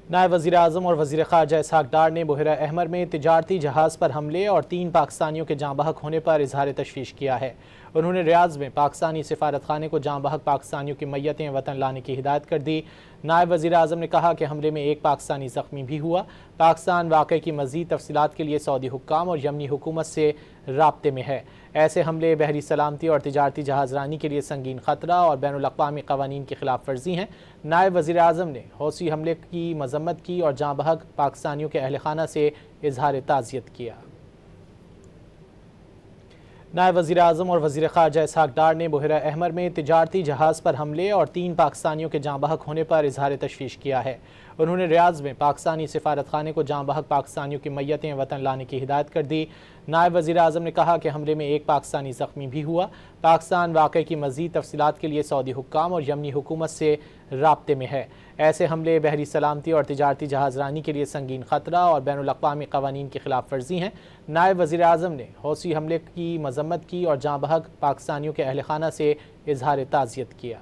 نائب وزیر اعظم اور وزیر خارجہ اسحاق ڈار نے بحیرہ احمر میں تجارتی جہاز پر حملے اور 3 پاکستانیوں کے جاں بحق ہونے پر اظہار تشویش کیا ہے۔ انہوں نے ریاض میں پاکستانی سفارت خانے کو جاں بحق پاکستانیوں کی میتیں وطن لانے کی ہدایت کر دی۔ نائب وزیر اعظم نے کہا کہ حملے میں ایک پاکستانی زخمی بھی ہوا۔ پاکستان واقعے کی مزید تفصیلات کے لیے سعودی حکام اور یمنی حکومت سے رابطے میں ہے۔ ایسے حملے بحری سلامتی اور تجارتی جہاز رانی کے لیے سنگین خطرہ اور بین الاقوامی قوانین کی خلاف ورزی ہیں۔ نائب وزیر اعظم نے حوثی حملے کی مذمت کی اور جاں بحق پاکستانیوں کے اہل خانہ سے اظہار تعزیت کیا۔ نائب وزیر اعظم اور وزیر خارجہ اسحاق ڈار نے بحیرہ احمر میں تجارتی جہاز پر حملے اور 3 پاکستانیوں کے جاں بحق ہونے پر اظہار تشویش کیا ہے۔ انہوں نے ریاض میں پاکستانی سفارت خانے کو جاں بحق پاکستانیوں کی میتیں وطن لانے کی ہدایت کر دی۔ نائب وزیر اعظم نے کہا کہ حملے میں ایک پاکستانی زخمی بھی ہوا۔ پاکستان واقعے کی مزید تفصیلات کے لیے سعودی حکام اور یمنی حکومت سے رابطے میں ہے۔ ایسے حملے بحری سلامتی اور تجارتی جہاز رانی کے لیے سنگین خطرہ اور بین الاقوامی قوانین کی خلاف ورزی ہیں۔ نائب وزیر اعظم نے حوثی حملے کی مذمت کی اور جاں بحق پاکستانیوں کے اہل خانہ سے اظہار تعزیت کیا۔